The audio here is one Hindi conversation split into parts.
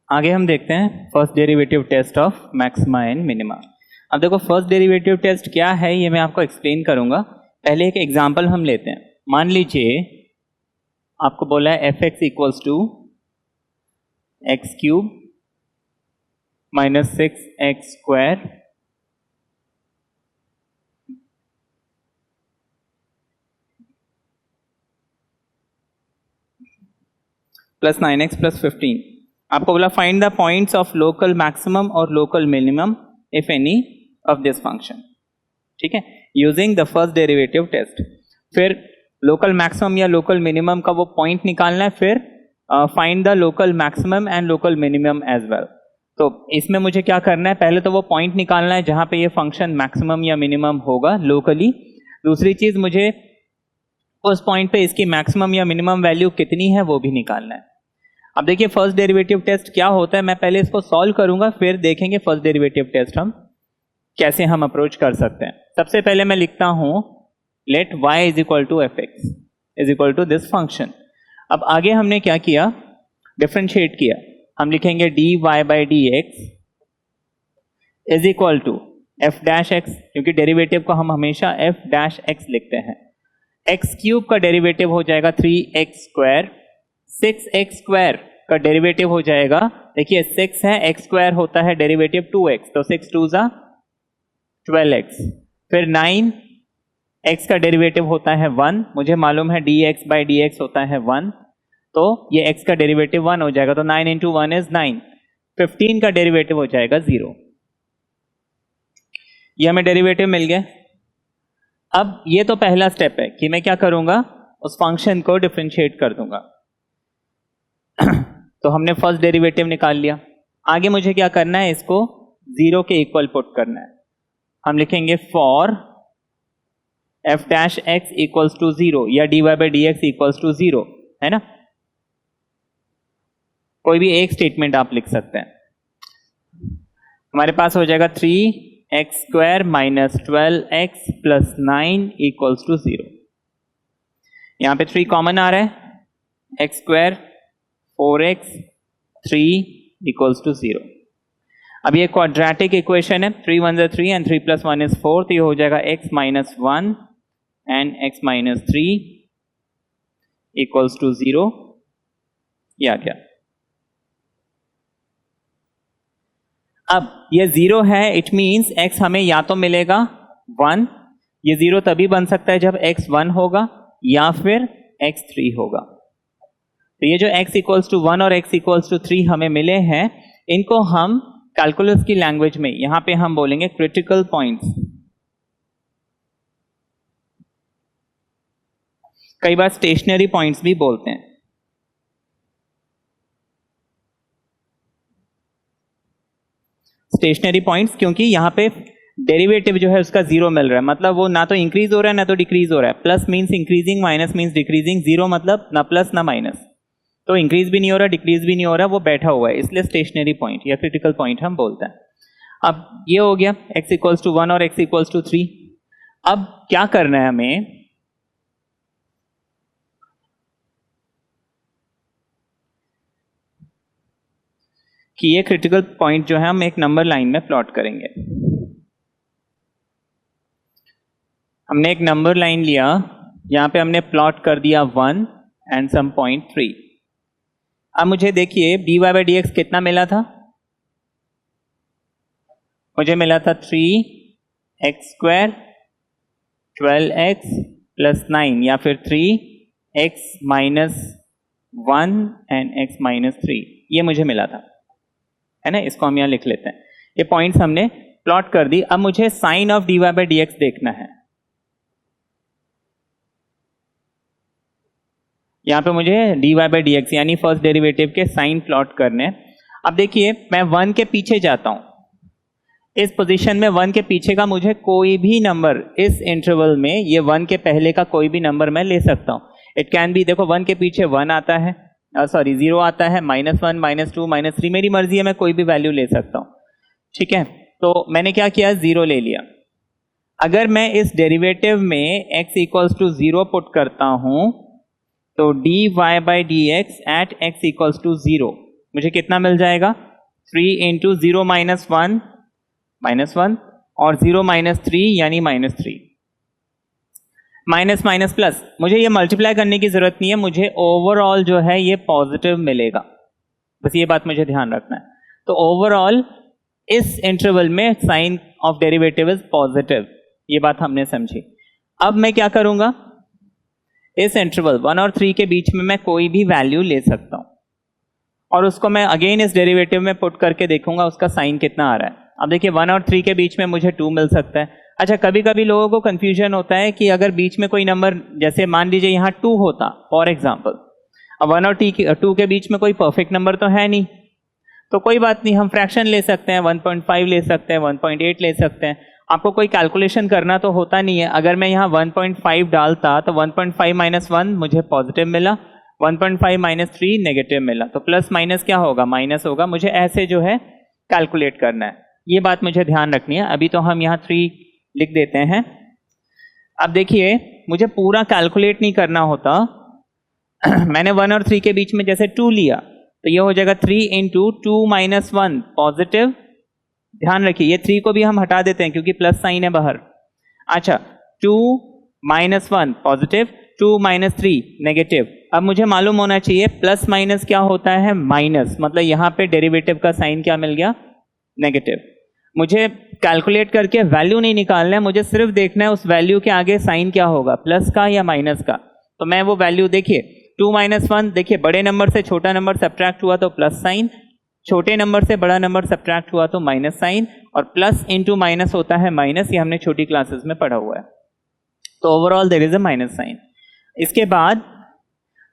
आगे हम देखते हैं first derivative test of maxima and minima. अब देखो फर्स्ट डेरिवेटिव टेस्ट क्या है ये मैं आपको एक्सप्लेन करूंगा। पहले एक एग्जांपल हम लेते हैं। मान लीजिए आपको बोला है F x equals to x cube minus 6x square plus 9x plus 15। आपको बोला find the points of local maximum और local minimum if any of this function. ठीक है, using the first derivative test. फिर लोकल मैक्सिमम या लोकल मिनिमम का वो पॉइंट निकालना है, फिर find the local maximum and local minimum as well. तो इसमें मुझे क्या करना है, पहले तो वो पॉइंट निकालना है जहां पे ये फंक्शन मैक्सिमम या मिनिमम होगा लोकली। दूसरी चीज मुझे उस पॉइंट पे इसकी मैक्सिमम या मिनिमम वैल्यू कितनी है वो भी निकालना है। अब देखिए फर्स्ट डेरिवेटिव टेस्ट क्या होता है, मैं पहले इसको सॉल्व करूंगा फिर देखेंगे फर्स्ट डेरिवेटिव टेस्ट हम कैसे हम अप्रोच कर सकते हैं। सबसे पहले मैं लिखता हूं let y is equal to f x is equal to this function. अब आगे हमने क्या किया, डिफरेंशिएट किया। हम लिखेंगे dy by d x is equal to f dash x, क्योंकि डेरिवेटिव को हम हमेशा एफ डैश एक्स लिखते हैं। एक्स क्यूब का डेरिवेटिव हो जाएगा 3x स्क्वायर, 6x स्क्वायर का डेरिवेटिव हो जाएगा, देखिए 6 है, x स्क्वायर होता है डेरिवेटिव 2x, तो 6 2 जा 12x। फिर 9x का डेरिवेटिव होता है 1, मुझे मालूम है dx बाई dx होता है 1, तो ये x का डेरिवेटिव 1 हो जाएगा, तो 9 इंटू 1 इज 9। 15 का डेरिवेटिव हो जाएगा 0। ये हमें डेरिवेटिव मिल गया। अब ये तो पहला स्टेप है कि मैं क्या करूंगा, उस फंक्शन को डिफरेंशिएट कर दूंगा। तो हमने फर्स्ट डेरिवेटिव निकाल लिया। आगे मुझे क्या करना है, इसको 0 के इक्वल पुट करना है। हम लिखेंगे for f dash x equals to 0 या dy by d x equals to 0, है ना। कोई भी एक स्टेटमेंट आप लिख सकते हैं। हमारे पास हो जाएगा 3x square minus 12x plus 9 equals to 0। यहां पे 3 कॉमन आ रहा है, x square 4x 3 equals to 0। अब ये क्वाड्रेटिक इक्वेशन है, 3 1 is 3 एंड 3 प्लस 1 is 4, तो ये हो जाएगा x minus 1 and x minus 3 equals to 0। ये आ गया। अब ये 0 है, इट मीन्स x हमें या तो मिलेगा 1, ये 0 तभी बन सकता है जब x 1 होगा या फिर x 3 होगा। तो ये जो x इक्वल्स टू 1 और x इक्वल्स टू 3 हमें मिले हैं, इनको हम कैलकुलस की लैंग्वेज में यहां पे हम बोलेंगे क्रिटिकल पॉइंट्स। कई बार स्टेशनरी पॉइंट्स भी बोलते हैं। स्टेशनरी पॉइंट्स क्योंकि यहां पे डेरिवेटिव जो है उसका 0 मिल रहा है, मतलब वो ना तो इंक्रीज हो रहा है ना तो डिक्रीज हो रहा है। Plus means increasing, minus means decreasing, 0 मतलब ना प्लस ना माइनस, तो इंक्रीज भी नहीं हो रहा डिक्रीज भी नहीं हो रहा, वो बैठा हुआ है, इसलिए स्टेशनरी पॉइंट या क्रिटिकल पॉइंट हम बोलते हैं। अब ये हो गया x इक्वल्स टू 1 और x इक्वल्स टू 3। अब क्या करना है हमें, कि ये क्रिटिकल पॉइंट जो है हम एक नंबर लाइन में प्लॉट करेंगे। हमने एक नंबर लाइन लिया, यहां पे हमने प्लॉट कर दिया 1 एंड सम पॉइंट 3। अब मुझे देखिए dy बाई डी एक्स कितना मिला था, मुझे मिला था 3x स्क्वायर 12x प्लस 9 या फिर 3x minus 1 and x minus 3, ये मुझे मिला था, है ना। इसको हम यहां लिख लेते हैं। ये पॉइंट्स हमने प्लॉट कर दी। अब मुझे sign of dy by d x देखना है। यहां पे मुझे dy बाई डी एक्स यानी फर्स्ट डेरिवेटिव के साइन प्लॉट करने। अब देखिए मैं 1 के पीछे जाता हूं, इस पोजीशन में 1 के पीछे का मुझे कोई भी नंबर इस इंटरवल में, ये 1 के पहले का कोई भी नंबर मैं ले सकता हूं। इट कैन बी, देखो 1 के पीछे 1 आता है, 0 आता है, -1 -2 -3, मेरी मर्जी है, मैं कोई भी वैल्यू ले सकता हूं। ठीक है, तो मैंने क्या किया, 0 ले लिया। अगर मैं इस डेरिवेटिव में x इक्वल्स टू 0 पुट करता हूं तो dy by d x at x equals to 0 मुझे कितना मिल जाएगा, 3 इंटू 0 माइनस 1 -1 और 0 माइनस 3 यानी -3, माइनस माइनस प्लस। मुझे ये मल्टीप्लाई करने की जरूरत नहीं है, मुझे ओवरऑल जो है ये पॉजिटिव मिलेगा, बस ये बात मुझे ध्यान रखना है। तो ओवरऑल इस इंटरवल में sign of derivative is positive, ये बात हमने समझी। अब मैं क्या करूंगा, इस इंटरवल 1 और 3 के बीच में मैं कोई भी वैल्यू ले सकता हूं और उसको मैं अगेन इस डेरिवेटिव में पुट करके देखूंगा उसका साइन कितना आ रहा है। अब देखिए 1 और 3 के बीच में मुझे 2 मिल सकता है। अच्छा, कभी कभी लोगों को कंफ्यूजन होता है कि अगर बीच में कोई नंबर, जैसे मान लीजिए यहाँ 2 होता फॉर एग्जाम्पल, अब 1 और 2 के बीच में कोई परफेक्ट नंबर तो है नहीं, तो कोई बात नहीं, हम फ्रैक्शन ले सकते हैं, 1.5 ले सकते हैं, 1.8 ले सकते हैं। आपको कोई कैलकुलेशन करना तो होता नहीं है। अगर मैं यहाँ 1.5 डालता तो 1.5 माइनस 1 मुझे पॉजिटिव मिला, 1.5 माइनस 3 नेगेटिव मिला, तो प्लस माइनस क्या होगा, माइनस होगा। मुझे ऐसे जो है कैलकुलेट करना है, ये बात मुझे ध्यान रखनी है। अभी तो हम यहाँ 3 लिख देते हैं। अब देखिए मुझे पूरा कैलकुलेट नहीं करना होता मैंने 1 और 3 के बीच में जैसे 2 लिया तो ये हो जाएगा 3 इंटू 2 माइनस 1 पॉजिटिव। ध्यान रखिए ये 3 को भी हम हटा देते हैं क्योंकि प्लस साइन है बाहर। अच्छा, 2 माइनस 1 पॉजिटिव, 2 माइनस 3 नेगेटिव। अब मुझे मालूम होना चाहिए प्लस माइनस क्या होता है, माइनस, मतलब यहाँ पे डेरिवेटिव का साइन क्या मिल गया, नेगेटिव। मुझे कैलकुलेट करके वैल्यू नहीं निकालना है, मुझे सिर्फ देखना है उस वैल्यू के आगे साइन क्या होगा, प्लस का या माइनस का। तो मैं वो वैल्यू देखिए 2 माइनस 1, देखिए बड़े नंबर से छोटा नंबर सब्ट्रैक्ट हुआ तो प्लस साइन, छोटे नंबर से बड़ा नंबर सब्ट्रैक्ट हुआ तो माइनस साइन, और प्लस इंटू माइनस होता है माइनस, ये हमने छोटी क्लासेस में पढ़ा हुआ है। तो overall there is a minus sign. इसके बाद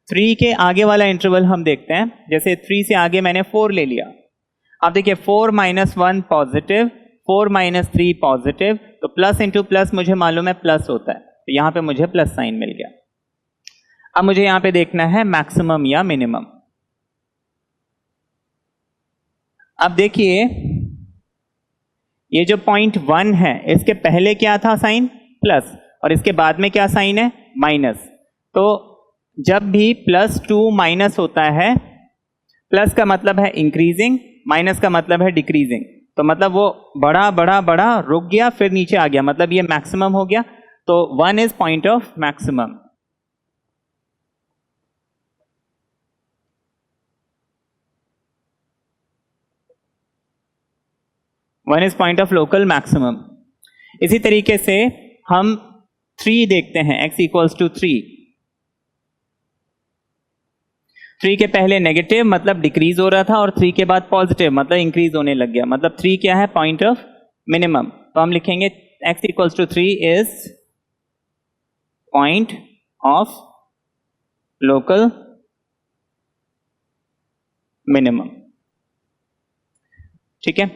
3 के आगे वाला इंटरवल हम देखते हैं। जैसे 3 से आगे मैंने 4 ले लिया। अब देखिए 4 माइनस 1 पॉजिटिव, 4 माइनस 3 पॉजिटिव, तो प्लस इंटू प्लस मुझे मालूम है प्लस होता है, तो यहां पे मुझे प्लस साइन मिल गया। अब मुझे यहां पे देखना है मैक्सिमम या मिनिमम। अब देखिए ये जो पॉइंट 1 है इसके पहले क्या था साइन, प्लस, और इसके बाद में क्या साइन है, माइनस। तो जब भी +2 माइनस होता है, प्लस का मतलब है इंक्रीजिंग, माइनस का मतलब है डिक्रीजिंग। तो मतलब वो बड़ा बड़ा बड़ा रुक गया फिर नीचे आ गया, मतलब ये मैक्सिमम हो गया। तो 1 is point of maximum. One is point of local maximum. इसी तरीके से हम 3 देखते हैं, x इक्वल्स टू 3। 3 के पहले नेगेटिव मतलब डिक्रीज हो रहा था, और 3 के बाद पॉजिटिव मतलब इंक्रीज होने लग गया, मतलब 3 क्या है, पॉइंट ऑफ मिनिमम। तो हम लिखेंगे x equals to 3 is point of local minimum. ठीक है,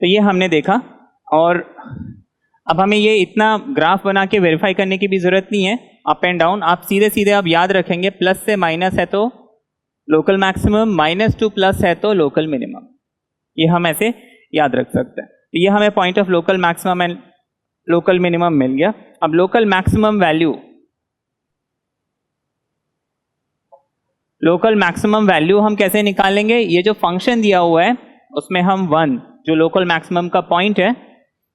तो ये हमने देखा। और अब हमें ये इतना ग्राफ बना के वेरीफाई करने की भी जरूरत नहीं है, अप एंड डाउन आप सीधे सीधे आप याद रखेंगे, प्लस से माइनस है तो local maximum, minus two plus है तो लोकल मिनिमम, ये हम ऐसे याद रख सकते हैं। तो ये हमें point of local maximum and local minimum मिल गया। अब local maximum value, local maximum value हम कैसे निकालेंगे, ये जो फंक्शन दिया हुआ है उसमें हम 1 जो लोकल मैक्सिमम का पॉइंट है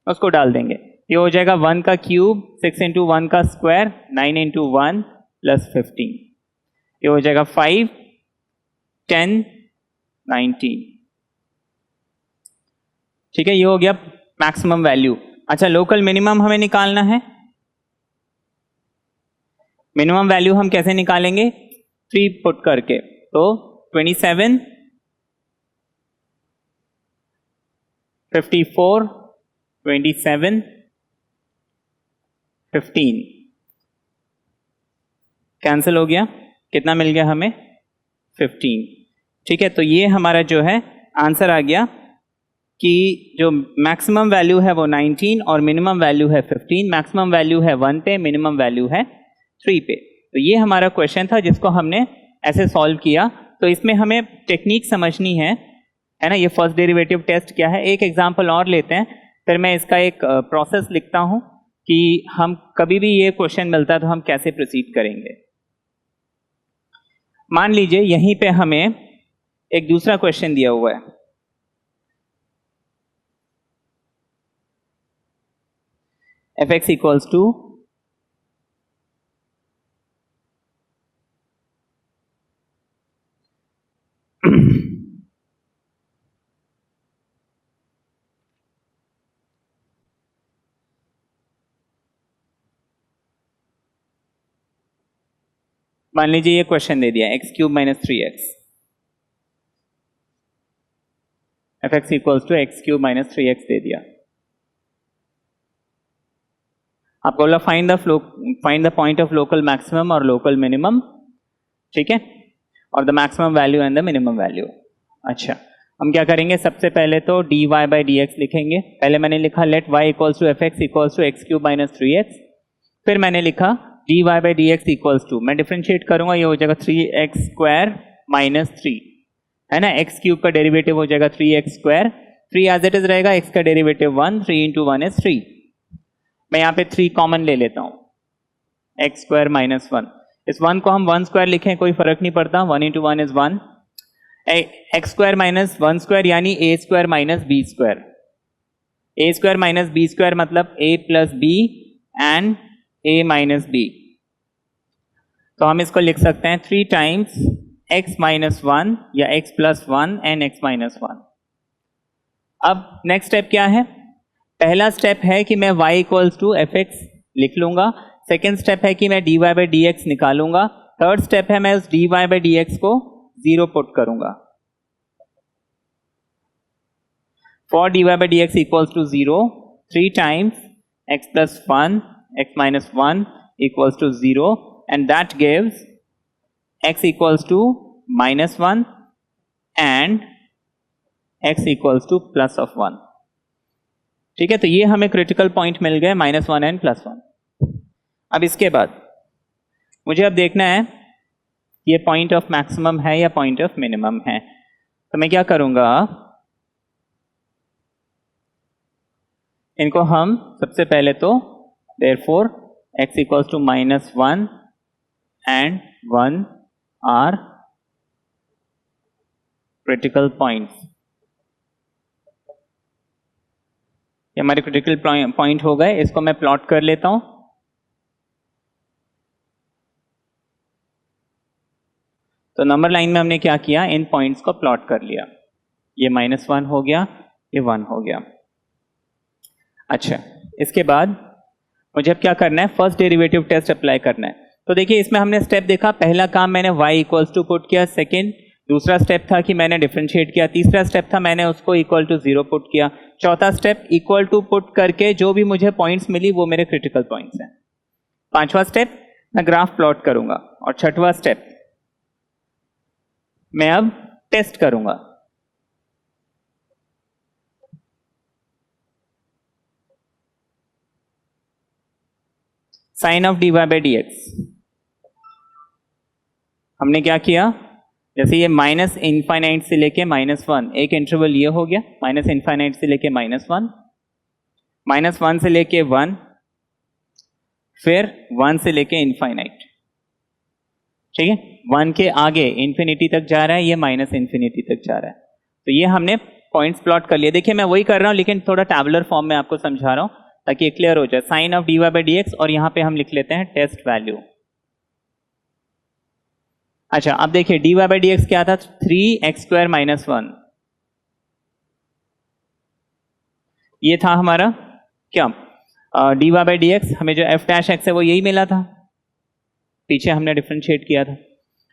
उसको डाल देंगे। ये हो जाएगा 1 का क्यूब, 6 इंटू 1 का स्क्वायर, 9 इंटू 1 प्लस 15। ये हो जाएगा 5, 10, 19। ठीक है, ये हो गया मैक्सिमम वैल्यू। अच्छा, लोकल मिनिमम हमें निकालना है। मिनिमम वैल्यू हम कैसे निकालेंगे, 3 पुट करके। तो 27, 54, 27, 15 कैंसिल हो गया, कितना मिल गया हमें, 15। ठीक है, तो ये हमारा जो है आंसर आ गया कि जो मैक्सिमम वैल्यू है वो 19 और मिनिमम वैल्यू है 15। मैक्सिमम वैल्यू है 1 पे, मिनिमम वैल्यू है 3 पे। तो ये हमारा क्वेश्चन था जिसको हमने ऐसे सॉल्व किया। तो इसमें हमें टेक्निक समझनी है ना, ये फर्स्ट डेरिवेटिव टेस्ट क्या है। एक एग्जांपल और लेते हैं, फिर मैं इसका एक प्रोसेस लिखता हूं कि हम कभी भी ये क्वेश्चन मिलता है तो हम कैसे प्रोसीड करेंगे। मान लीजिए यहीं पे हमें एक दूसरा क्वेश्चन दिया हुआ है, fx इक्वल्स टू मान लीजिए ये क्वेश्चन दे दिया x cube minus 3x, fx equals to x cube minus 3x दे दिया। आपको बोला find the point of local maximum और लोकल मिनिमम, ठीक है, और the maximum value and the minimum value. अच्छा, हम क्या करेंगे, सबसे पहले तो dy बाई डी एक्स लिखेंगे। पहले मैंने लिखा let y equals to f x equals to x cube minus 3x, फिर मैंने लिखा dy by d x equals to, मैं डिफ्रेंशिएट करूंगा, ये हो जाएगा 3x स्क्वायर माइनस 3, है ना, एक्स क्यूब का डेरिवेटिव हो जाएगा 3x square, 3 as it is रहेगा, x का डेरिवेटिव 1, 3 इंटू 1 इज 3। मैं यहाँ पे 3 कॉमन ले लेता हूँ, एक्स स्क्वायर माइनस 1, इस 1 को हम 1 स्क्वायर लिखें कोई फर्क नहीं पड़ता, 1 into 1 is 1, x square minus 1 square यानी a square minus b square, A square minus b square मतलब a plus b and a minus b. तो हम इसको लिख सकते हैं 3 टाइम्स x माइनस 1 या x plus 1 and x minus 1। अब नेक्स्ट स्टेप क्या है, पहला स्टेप है कि मैं y equals to f x लिख लूंगा, सेकेंड स्टेप है कि मैं dy बाई डी एक्स निकालूंगा, थर्ड स्टेप है मैं उस dy बाई डी एक्स को 0 पुट करूंगा। For dy by d x equals to 0, 3 times x plus 1 x minus 1 equals to 0 and that gives x equals to minus 1 and x equals to plus of 1। ठीक है, तो ये हमें क्रिटिकल पॉइंट मिल गए -1 एंड +1। अब इसके बाद मुझे अब देखना है ये पॉइंट ऑफ मैक्सिमम है या पॉइंट ऑफ मिनिमम है। तो मैं क्या करूंगा, इनको हम सबसे पहले तो therefore x equals to -1 and 1 are critical points। ये हमारे क्रिटिकल पॉइंट हो गए, इसको मैं प्लॉट कर लेता हूं। तो नंबर लाइन में हमने क्या किया, इन पॉइंट्स को प्लॉट कर लिया, ये -1 हो गया, ये 1 हो गया। अच्छा, इसके बाद मुझे अब क्या करना है, फर्स्ट डेरिवेटिव टेस्ट अप्लाई करना है। तो देखिए इसमें हमने स्टेप देखा, पहला काम मैंने y इक्वल्स टू पुट किया, सेकंड दूसरा स्टेप था कि मैंने डिफरेंशिएट किया, तीसरा स्टेप था मैंने उसको इक्वल टू 0 पुट किया, चौथा स्टेप इक्वल टू पुट करके जो भी मुझे पॉइंट्स मिली वो मेरे क्रिटिकल पॉइंट्स हैं। पांचवा स्टेप मैं ग्राफ प्लॉट करूंगा और छठवां स्टेप मैं अब टेस्ट करूंगा। Sign of dy by d x, हमने क्या किया, जैसे ये माइनस इनफाइनाइट से लेके -1, एक इंटरवल ये हो गया, माइनस इनफाइनाइट से लेके -1, -1 से लेके 1, फिर 1 से लेके इनफाइनाइट, ठीक है, 1 के आगे इंफिनिटी तक जा रहा है, ये माइनस इन्फिनिटी तक जा रहा है। तो ये हमने पॉइंट्स प्लॉट कर लिए। देखिए मैं वही कर रहा हूं लेकिन थोड़ा टैबुलर फॉर्म में आपको समझा रहा हूं ताकि ये क्लियर हो जाए। Sign of dy by d x, और यहां पे हम लिख लेते हैं टेस्ट वैल्यू। अच्छा, अब देखिए dy बाई डी एक्स क्या था, 3x स्क्वायर माइनस 1, ये था हमारा क्या, dy बाई डी एक्स, हमें जो f डैश एक्स है वो यही मिला था, पीछे हमने डिफरेंशिएट किया था।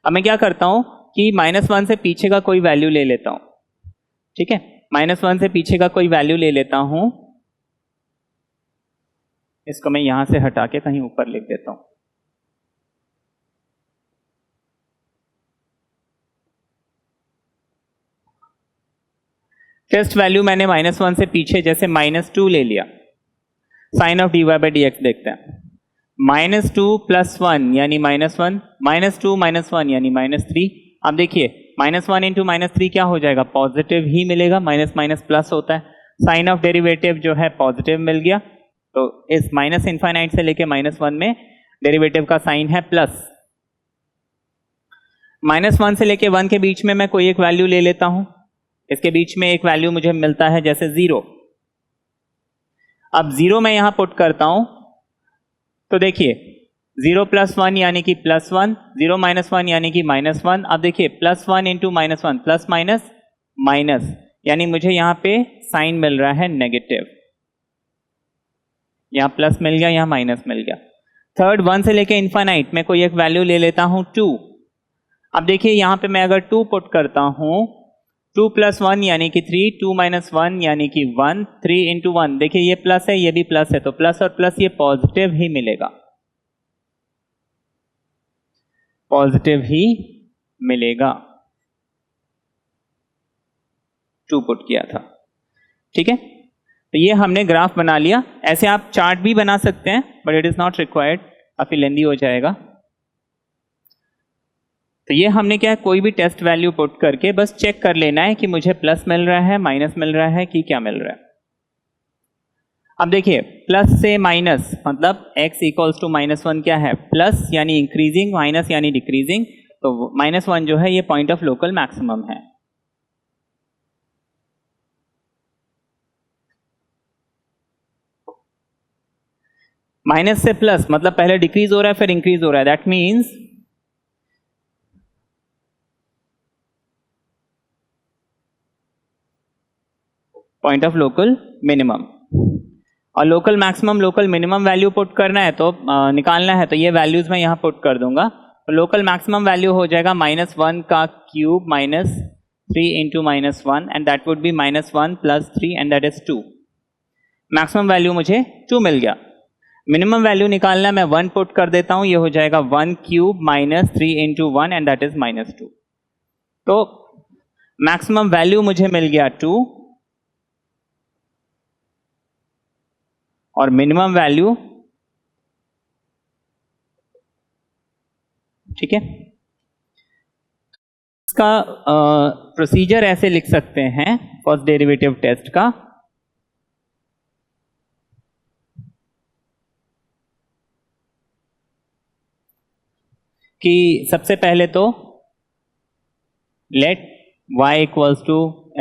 अब मैं क्या करता हूं कि -1 से पीछे का कोई वैल्यू ले लेता हूं, ठीक है, -1 से पीछे का कोई वैल्यू ले लेता हूं, इसको मैं यहां से हटा के कहीं ऊपर लिख देता हूं। टेस्ट वैल्यू मैंने -1 से पीछे जैसे -2 ले लिया। Sign of dy by d x देखते हैं, -2 + 1 यानी -1, -2 - 1 यानी -3। अब देखिए -1 इंटू -3 क्या हो जाएगा, पॉजिटिव ही मिलेगा, माइनस माइनस प्लस होता है। साइन ऑफ डेरिवेटिव जो है पॉजिटिव मिल गया, तो इस माइनस इनफाइनाइट से लेके -1 में डेरिवेटिव का साइन है प्लस। -1 से लेके 1 के बीच में मैं कोई एक वैल्यू ले लेता हूं, इसके बीच में एक वैल्यू मुझे मिलता है जैसे 0। अब 0 मैं यहां पुट करता हूं तो देखिए 0 + 1 यानी कि +1, 0 - 1 यानी कि -1। अब देखिए +1 × -1 प्लस माइनस माइनस, यानी मुझे यहां पे साइन मिल रहा है नेगेटिव, यहां प्लस मिल गया, यहां माइनस मिल गया। थर्ड 1 से लेके इनफाइनाइट में कोई एक वैल्यू ले लेता हूं 2। अब देखिए यहां पे मैं अगर 2 पुट करता हूं, 2 + 1 यानी कि 3, 2 - 1 यानी कि 1, 3 × 1, देखिए ये प्लस है ये भी प्लस है, तो प्लस और प्लस ये पॉजिटिव ही मिलेगा, पॉजिटिव ही मिलेगा। 2 पुट किया था, ठीक है। तो ये हमने ग्राफ बना लिया। ऐसे आप चार्ट भी बना सकते हैं but it is not required, काफी लेंदी हो जाएगा। तो ये हमने क्या है, कोई भी टेस्ट वैल्यू पुट करके बस चेक कर लेना है कि मुझे प्लस मिल रहा है, माइनस मिल रहा है कि क्या मिल रहा है। अब देखिए प्लस से माइनस मतलब x = -1 क्या है, प्लस यानी इंक्रीजिंग, माइनस यानी डिक्रीजिंग। तो -1 जो है ये पॉइंट ऑफ लोकल मैक्सिमम है। माइनस से प्लस मतलब पहले डिक्रीज हो रहा है फिर इंक्रीज हो रहा है, that means point of local minimum. और local maximum local minimum value put करना है तो निकालना है, तो ये वैल्यूज मैं यहां पुट कर दूंगा। तो लोकल मैक्सिमम वैल्यू हो जाएगा -1 का cube -3 × -1 and that would be -1 + 3 and that is 2। Maximum value मुझे 2 मिल गया। मिनिमम वैल्यू निकालना है, मैं 1 पुट कर देता हूं, ये हो जाएगा 1³ -3 × 1 एंड दैट इज -2। तो मैक्सिमम वैल्यू मुझे मिल गया 2 और मिनिमम वैल्यू, ठीक है। इसका प्रोसीजर ऐसे लिख सकते हैं फर्स्ट डेरिवेटिव टेस्ट का, कि सबसे पहले तो लेट y =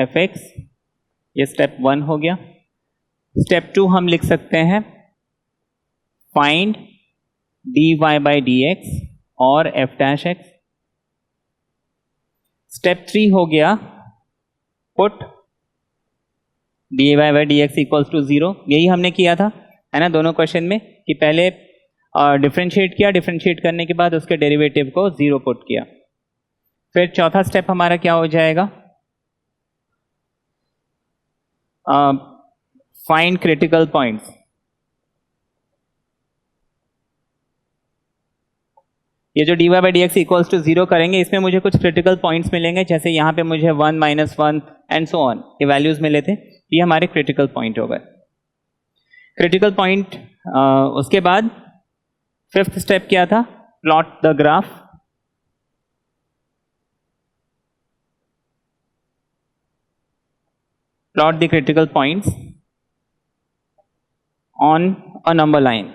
fx, ये स्टेप 1 हो गया। स्टेप 2 हम लिख सकते हैं फाइंड dy/dx और f'(x). स्टेप 3 हो गया पुट dy/dx = 0, यही हमने किया था, है ना, दोनों क्वेश्चन में, कि पहले डिफरेंशिएट किया, डिफरेंशिएट करने के बाद उसके डेरिवेटिव को 0 पुट किया। फिर चौथा स्टेप हमारा क्या हो जाएगा, फाइंड क्रिटिकल पॉइंट्स। ये जो dy/dx = 0 करेंगे, इसमें मुझे कुछ क्रिटिकल पॉइंट्स मिलेंगे, जैसे यहाँ पे मुझे 1, -1 एंड सो ऑन, ये वैल्यूज मिले थे, ये हमारे क्रिटिकल पॉइंट हो गए। क्रिटिकल पॉइंट, उसके बाद 5th स्टेप क्या था, plot the graph. Plot the critical points on a number line.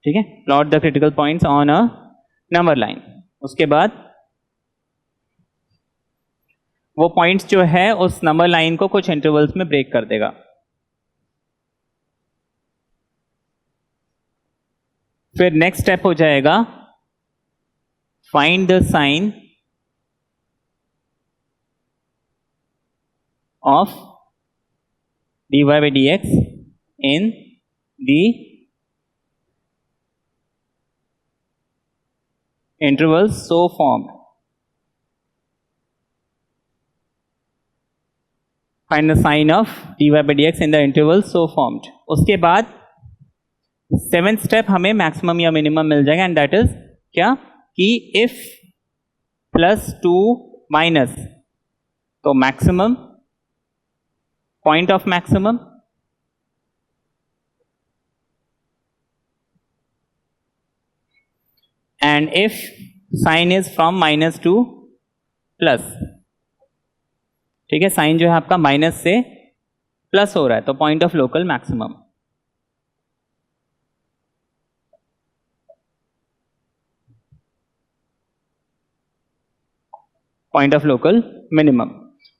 ठीक है, plot the critical points on a number line. उसके बाद वो पॉइंट्स जो है उस नंबर लाइन को कुछ इंटरवल्स में ब्रेक कर देगा। फिर नेक्स्ट स्टेप हो जाएगा find the sign of dy/dx in the intervals so formed. Find the sign of dy/dx in the interval so formed. उसके बाद 7th स्टेप हमें मैक्सिमम या मिनिमम मिल जाएगा, एंड दैट इज क्या, कि इफ +2 माइनस, तो maximum, point of maximum, and if sign is from -2 to plus, ठीक है, साइन जो है आपका माइनस से प्लस हो रहा है, तो point of local maximum. Point of local minimum.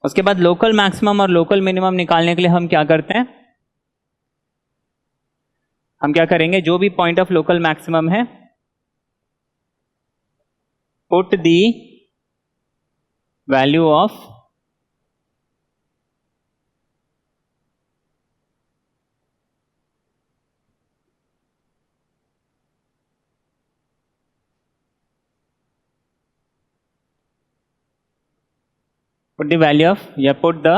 उसके बाद लोकल मैक्सिमम और लोकल मिनिमम निकालने के लिए हम क्या करते हैं, हम क्या करेंगे, जो भी पॉइंट ऑफ लोकल मैक्सिमम है, put the value of put the value of, yeah, put the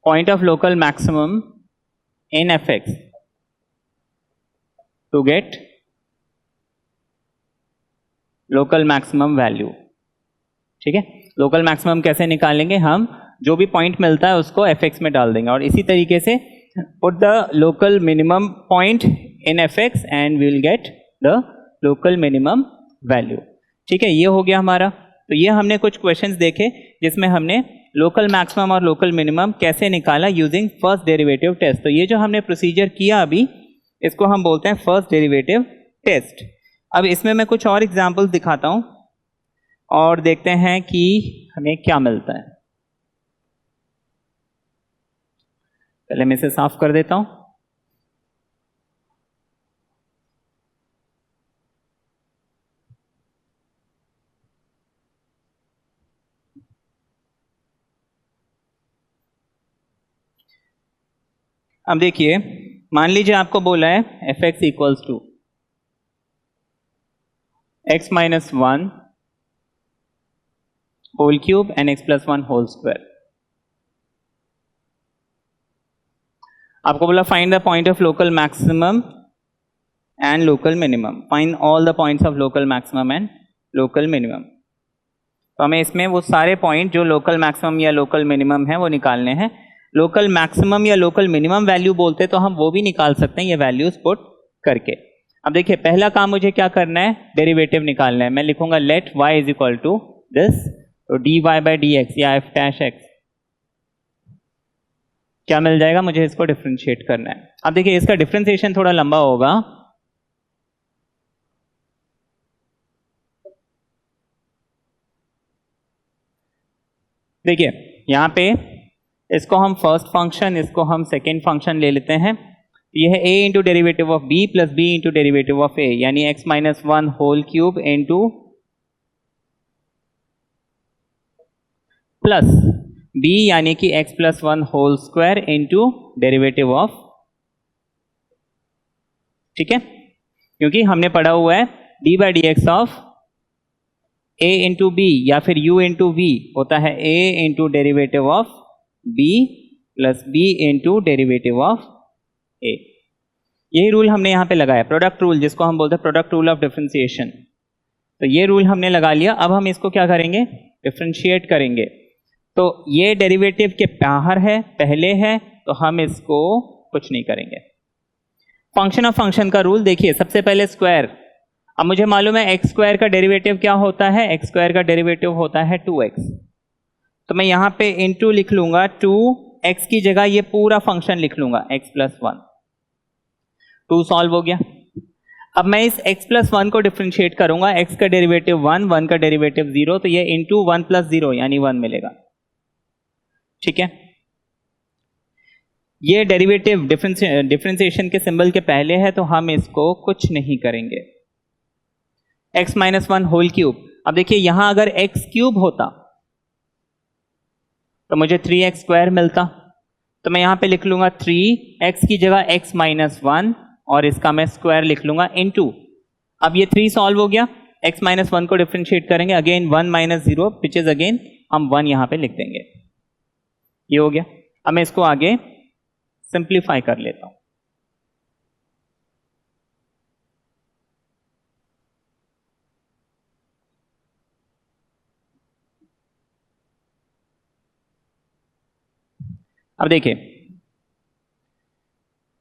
point of local maximum in fx to get local maximum value। ठीक है, लोकल मैक्सिमम कैसे निकालेंगे, हम जो भी पॉइंट मिलता है उसको fx में डाल देंगे, और इसी तरीके से put the local minimum point in fx and we will get the local minimum value। ठीक है, ये हो गया हमारा। तो ये हमने कुछ क्वेश्चंस देखे जिसमें हमने लोकल मैक्सिमम और लोकल मिनिमम कैसे निकाला यूजिंग फर्स्ट डेरिवेटिव टेस्ट। तो ये जो हमने प्रोसीजर किया अभी, इसको हम बोलते हैं फर्स्ट डेरिवेटिव टेस्ट। अब इसमें मैं कुछ और एग्जांपल्स दिखाता हूं और देखते हैं कि हमें क्या मिलता है। पहले मैं इसे साफ कर देता हूं। अब देखिए, मान लीजिए आपको बोला है F x equals to x minus one whole cube and x plus one whole square. आपको बोला find the point of local maximum and local minimum, find all the points of local maximum and local minimum. तो हमें इसमें वो सारे पॉइंट जो लोकल मैक्सिमम या लोकल मिनिमम है वो निकालने हैं। लोकल मैक्सिमम या लोकल मिनिमम वैल्यू बोलते तो हम वो भी निकाल सकते हैं ये वैल्यूज पुट करके। अब देखिए, पहला काम मुझे क्या करना है, डेरिवेटिव निकालना है। मैं लिखूंगा let y is equal to this, तो dy बाई डी एक्स या एफ डैश एक्स क्या मिल जाएगा, मुझे इसको डिफ्रेंशिएट करना है। अब देखिए, इसका डिफ्रेंशिएशन थोड़ा लंबा होगा। देखिए यहां पे इसको हम फर्स्ट फंक्शन, इसको हम सेकेंड फंक्शन ले लेते हैं। यह है a into derivative of b plus b into derivative of a, यानी x minus one whole cube into plus b यानी कि x plus one whole square into derivative of, ठीक है, क्योंकि हमने पढ़ा हुआ है d by d x of a into b या फिर u इंटू v होता है a into derivative of b plus b into derivative of a। यही रूल हमने यहां पे लगाया, प्रोडक्ट रूल, जिसको हम बोलते हैं प्रोडक्ट रूल ऑफ डिफरेंशिएशन। तो ये रूल हमने लगा लिया। अब हम इसको क्या करेंगे, डिफरेंशिएट करेंगे। तो ये डेरिवेटिव के बाहर है, पहले है, तो हम इसको कुछ नहीं करेंगे। फंक्शन ऑफ फंक्शन का रूल देखिए, सबसे पहले स्क्वायर। अब मुझे मालूम है एक्स स्क्वायर का डेरिवेटिव क्या होता है, एक्स स्क्वायर का डेरिवेटिव होता है 2x। तो मैं यहां पे इंटू लिख लूंगा, 2x की जगह ये पूरा फंक्शन लिख लूंगा x प्लस वन। 2 सॉल्व हो गया। अब मैं इस x प्लस वन को डिफ्रेंशिएट करूंगा, x का डेरिवेटिव 1, 1 का डेरिवेटिव 0, तो ये इंटू 1 प्लस 0 यानी 1 मिलेगा। ठीक है, ये डेरिवेटिव डिफ्रेंशिएशन के सिंबल के पहले है, तो हम इसको कुछ नहीं करेंगे। x minus one whole cube. अब देखिए, यहां अगर x क्यूब होता तो मुझे 3x स्क्वायर मिलता, तो मैं यहां पे लिख लूंगा 3x की जगह x माइनस वन और इसका मैं स्क्वायर लिख लूंगा इनटू। अब ये 3 सॉल्व हो गया, x माइनस वन को डिफरेंशिएट करेंगे, again 1 minus 0 which is again हम 1 यहां पे लिख देंगे। ये हो गया। अब मैं इसको आगे सिंप्लीफाई कर लेता हूं। अब देखिए,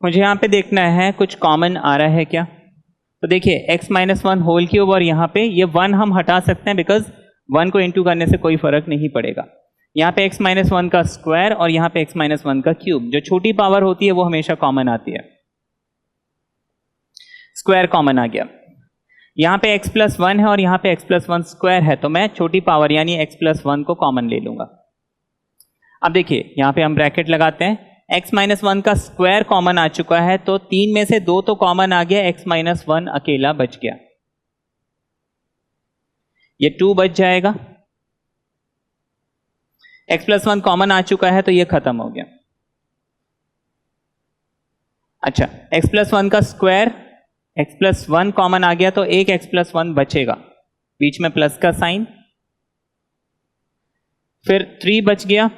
मुझे यहां पे देखना है कुछ कॉमन आ रहा है क्या। तो देखिए, x minus one whole cube और यहाँ पे ये 1 हम हटा सकते हैं, बिकॉज 1 को इंटू करने से कोई फर्क नहीं पड़ेगा। यहाँ पे x माइनस वन का स्क्वायर और यहाँ पे x माइनस वन का क्यूब, जो छोटी पावर होती है वो हमेशा कॉमन आती है। स्क्वायर कॉमन आ गया। यहाँ पे x प्लस 1 है और यहाँ पे x प्लस 1 स्क्वायर है, तो मैं छोटी पावर यानी x प्लस 1 को कॉमन ले लूंगा। अब देखिए यहाँ पे हम ब्रैकेट लगाते हैं, x माइनस 1 का स्क्वायर कॉमन आ चुका है, तो 3 में से 2 तो कॉमन आ गया, x माइनस 1 अकेला बच गया, ये 2 बच जाएगा। x प्लस 1 कॉमन आ चुका है तो ये खत्म हो गया। अच्छा, x प्लस 1 का स्क्वायर, x प्लस 1 कॉमन आ गया तो एक x प्लस 1 बचेगा, बीच में प्लस का साइन, फिर 3 बच गया।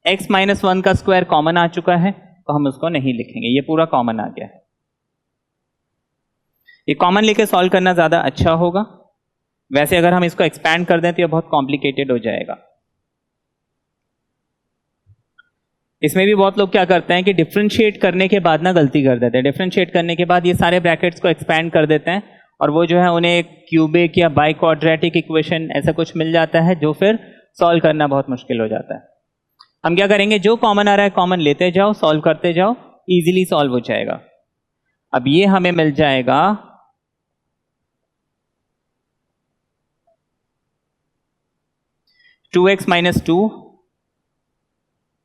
x माइनस 1 का स्क्वायर कॉमन आ चुका है तो हम उसको नहीं लिखेंगे, ये पूरा कॉमन आ गया है। ये कॉमन लेके सॉल्व करना ज्यादा अच्छा होगा, वैसे अगर हम इसको एक्सपैंड कर दें तो ये बहुत कॉम्प्लिकेटेड हो जाएगा। इसमें भी बहुत लोग क्या करते हैं कि डिफरेंशिएट करने के बाद ना गलती कर देते हैं, डिफरेंशिएट करने के बाद ये सारे ब्रैकेट्स को एक्सपैंड कर देते हैं और वो जो है उन्हें एक क्यूबिक या बाई क्वाड्रेटिक इक्वेशन ऐसा कुछ मिल जाता है जो फिर सॉल्व करना बहुत मुश्किल हो जाता है। हम क्या करेंगे, जो कॉमन आ रहा है कॉमन लेते जाओ, सॉल्व करते जाओ, इजीली सॉल्व हो जाएगा। अब ये हमें मिल जाएगा 2x minus 2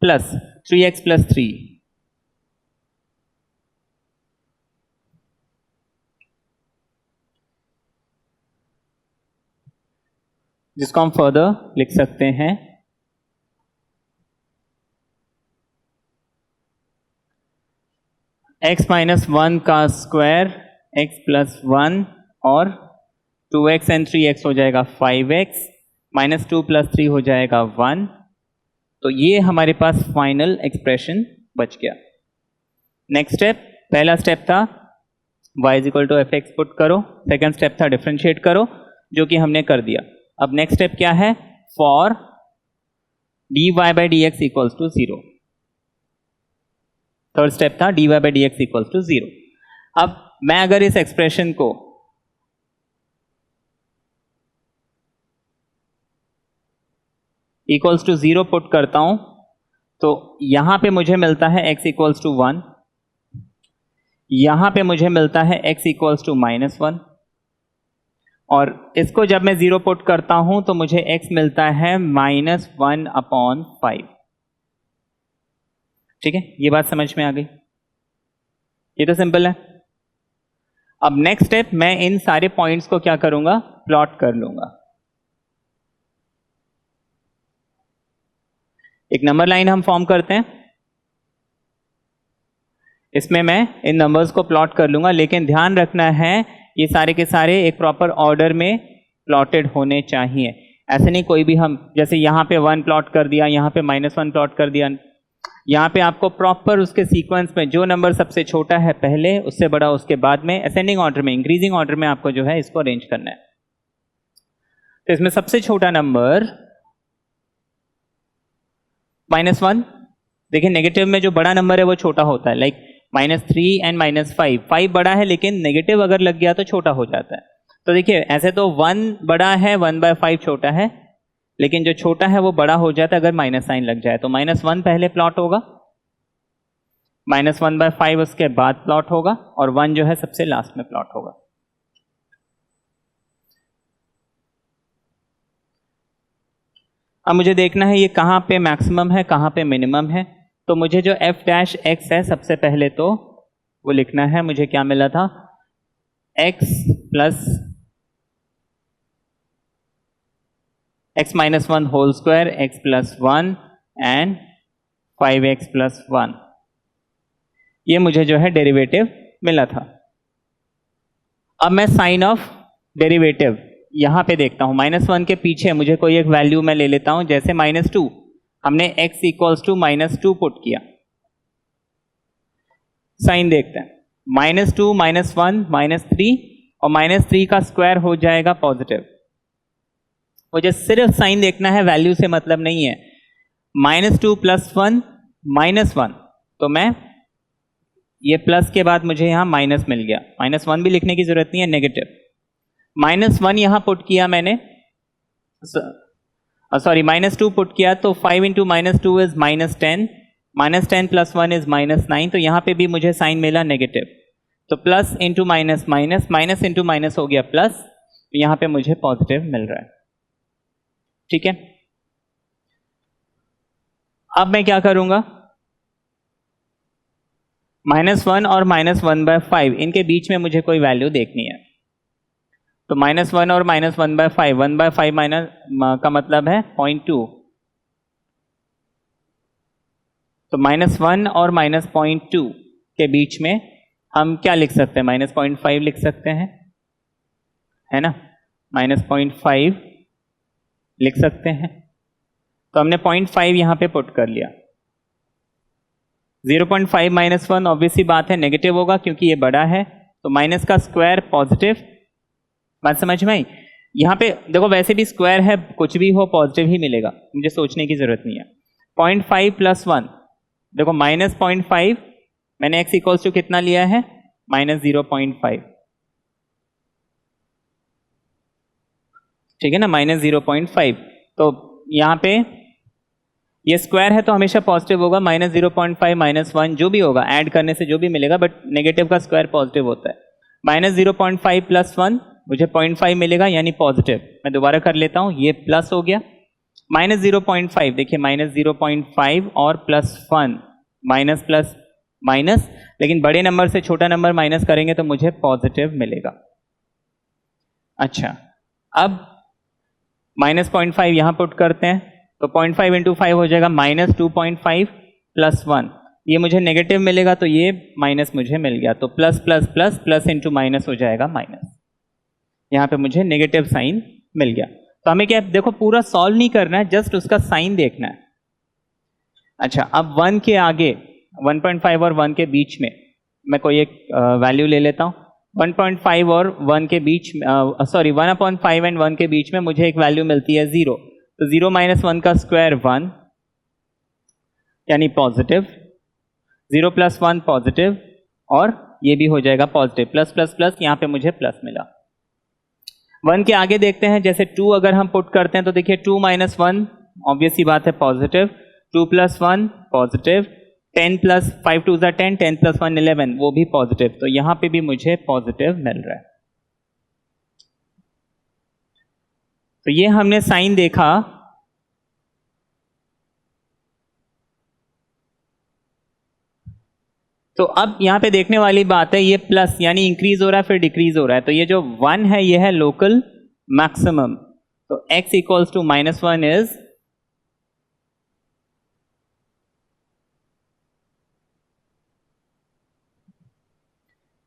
plus 3x plus 3, जिसको हम फर्दर लिख सकते हैं x माइनस 1 का स्क्वायर x प्लस 1 और 2x एंड 3x हो जाएगा 5x, माइनस 2 प्लस 3 हो जाएगा 1। तो ये हमारे पास फाइनल एक्सप्रेशन बच गया। नेक्स्ट स्टेप, पहला स्टेप था y is equal to f x put करो, सेकेंड स्टेप था डिफरेंशिएट करो, जो कि हमने कर दिया। अब नेक्स्ट स्टेप क्या है, for dy by d x equals to 0। Third step था dy by d x equals to 0। अब मैं अगर इस एक्सप्रेशन को इक्वल्स टू 0 पुट करता हूं तो यहां पे मुझे मिलता है x इक्वल्स टू 1, यहां पे मुझे मिलता है x इक्वल्स टू माइनस 1, और इसको जब मैं 0 पुट करता हूं तो मुझे x मिलता है माइनस 1 अपॉन 5। ठीक है, ये बात समझ में आ गई, ये तो सिंपल है। अब नेक्स्ट स्टेप, मैं इन सारे पॉइंट्स को क्या करूंगा, प्लॉट कर लूंगा। एक नंबर लाइन हम फॉर्म करते हैं, इसमें मैं इन नंबर्स को प्लॉट कर लूंगा, लेकिन ध्यान रखना है ये सारे के सारे एक प्रॉपर ऑर्डर में प्लॉटेड होने चाहिए। ऐसे नहीं कोई भी हम, जैसे यहाँ पे 1 प्लॉट कर दिया, यहाँ पे माइनस 1 प्लॉट कर दिया, यहाँ पे आपको प्रॉपर उसके सीक्वेंस में जो नंबर सबसे छोटा है पहले, उससे बड़ा उसके बाद में, असेंडिंग ऑर्डर में, इंक्रीजिंग ऑर्डर में आपको जो है इसको अरेंज करना है। तो इसमें सबसे छोटा नंबर -1, देखिए नेगेटिव में जो बड़ा नंबर है वो छोटा होता है, लाइक -3 एंड -5, 5 बड़ा है लेकिन नेगेटिव अगर लग गया तो छोटा हो जाता है। तो देखिए ऐसे तो 1 बड़ा है, 1/5 छोटा है, लेकिन जो छोटा है वो बड़ा हो जाता है अगर माइनस साइन लग जाए। तो -1 पहले प्लॉट होगा, -1/5 उसके बाद प्लॉट होगा, और 1 जो है सबसे लास्ट में प्लॉट होगा। अब मुझे देखना है ये कहाँ पे मैक्सिमम है, कहाँ पे मिनिमम है। तो मुझे जो f' है सबसे पहले तो वो लिखना है, मुझे क्या मिला था, x plus x minus 1 whole square, x plus 1 and 5x plus 1, ये मुझे जो है डेरिवेटिव मिला था। अब मैं साइन ऑफ डेरिवेटिव यहां पे देखता हूं, -1 के पीछे मुझे कोई एक वैल्यू मैं ले लेता हूं, जैसे -2, हमने x इक्वल्स टू -2 पुट किया, साइन देखते हैं, -2 -1 -3, और -3 का स्क्वायर हो जाएगा पॉजिटिव। मुझे सिर्फ साइन देखना है, वैल्यू से मतलब नहीं है। -2 + 1 -1, तो मैं ये प्लस के बाद मुझे यहां माइनस मिल गया, -1 भी लिखने की जरूरत नहीं है, नेगेटिव। -1 यहां पुट किया मैंने, सॉरी -2 पुट किया, तो 5 × -2 इज -10, -10 + 1 इज -9, तो यहां पे भी मुझे साइन मिला नेगेटिव। तो plus into minus minus, minus into minus हो गया प्लस, यहां पे मुझे पॉजिटिव मिल रहा है। ठीक है, अब मैं क्या करूंगा, -1 और -1/5 इनके बीच में मुझे कोई वैल्यू देखनी है। तो -1 और -1/5, 1/5 माइनस का मतलब है 0.2, तो -1 और -0.2 के बीच में हम क्या लिख सकते हैं, -0.5 लिख सकते हैं, है ना, -0.5 लिख सकते हैं। तो हमने 0.5 यहां पे पुट कर लिया। 0.5 -1 ऑब्वियसली बात है नेगेटिव होगा क्योंकि ये बड़ा है, तो माइनस का स्क्वायर पॉजिटिव। बात समझ में आई? यहां पे देखो वैसे भी स्क्वायर है, कुछ भी हो पॉजिटिव ही मिलेगा, मुझे सोचने की जरूरत नहीं है। 0.5 + 1, देखो -0.5, मैंने x इक्वल्स टू कितना लिया है, -0.5, ठीक है ना, -0.5। तो यहां पे ये स्क्वायर है तो हमेशा पॉजिटिव होगा, -0.5 -1 जो भी होगा ऐड करने से जो भी मिलेगा, बट नेगेटिव का स्क्वायर पॉजिटिव होता है। -0.5 + 1 मुझे 0.5 मिलेगा यानी पॉजिटिव। मैं दोबारा कर लेता हूं, ये प्लस हो गया, -0.5 देखिए, -0.5 और +1, माइनस प्लस माइनस, लेकिन बड़े नंबर से छोटा नंबर माइनस करेंगे तो मुझे पॉजिटिव मिलेगा। अच्छा, अब -0.5 यहां पुट करते हैं, तो 0.5 × 5 हो जाएगा -2.5 + 1, ये मुझे नेगेटिव मिलेगा तो ये माइनस मुझे मिल गया, तो plus plus plus plus into minus हो जाएगा माइनस, यहां पे मुझे नेगेटिव साइन मिल गया। तो हमें क्या, देखो पूरा सॉल्व नहीं करना है, जस्ट उसका साइन देखना है। अच्छा, अब 1 के आगे 1.5 और 1 के बीच में मैं कोई एक वैल्यू ले लेता हूं। 1.5 और 1 के बीच, सॉरी 1/5 एंड 1 के बीच में मुझे एक वैल्यू मिलती है 0, तो 0 - 1 का स्क्वायर 1 यानी पॉजिटिव, 0 + 1 पॉजिटिव, और ये भी हो जाएगा पॉजिटिव, प्लस प्लस प्लस, यहां पे मुझे प्लस मिला। 1 के आगे देखते हैं, जैसे 2 अगर हम पुट करते हैं तो देखिए 2 - 1 ऑब्वियसली बात है पॉजिटिव, 2 + 1 पॉजिटिव, 10 + 5 2 10, 10 + 1 11, वो भी पॉजिटिव, तो यहां पे भी मुझे पॉजिटिव मिल रहा है। तो ये हमने साइन देखा, तो अब यहां पे देखने वाली बात है, ये प्लस यानी इंक्रीज हो रहा है फिर डिक्रीज हो रहा है, तो ये जो 1 है ये है लोकल मैक्सिमम, तो x = -1 is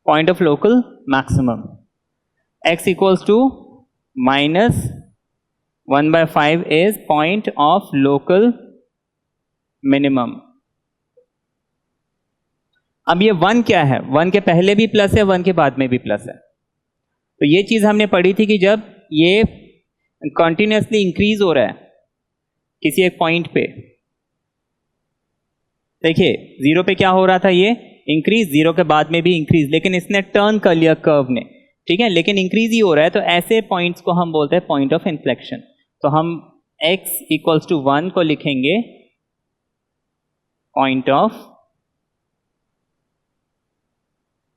point of local maximum, x = -1/5 is point of local minimum। अब ये 1 क्या है, 1 के पहले भी प्लस है, 1 के बाद में भी प्लस है, तो ये चीज हमने पढ़ी थी कि जब ये कंटिन्यूसली इंक्रीज हो रहा है किसी एक पॉइंट पे, देखिए 0 पे क्या हो रहा था, ये इंक्रीज, 0 के बाद में भी इंक्रीज, लेकिन इसने टर्न कर लिया कर्व ने, ठीक है, लेकिन इंक्रीज ही हो रहा है, तो ऐसे पॉइंट्स को हम बोलते हैं पॉइंट ऑफ इन्फ्लेक्शन। तो हम x = 1 को लिखेंगे point of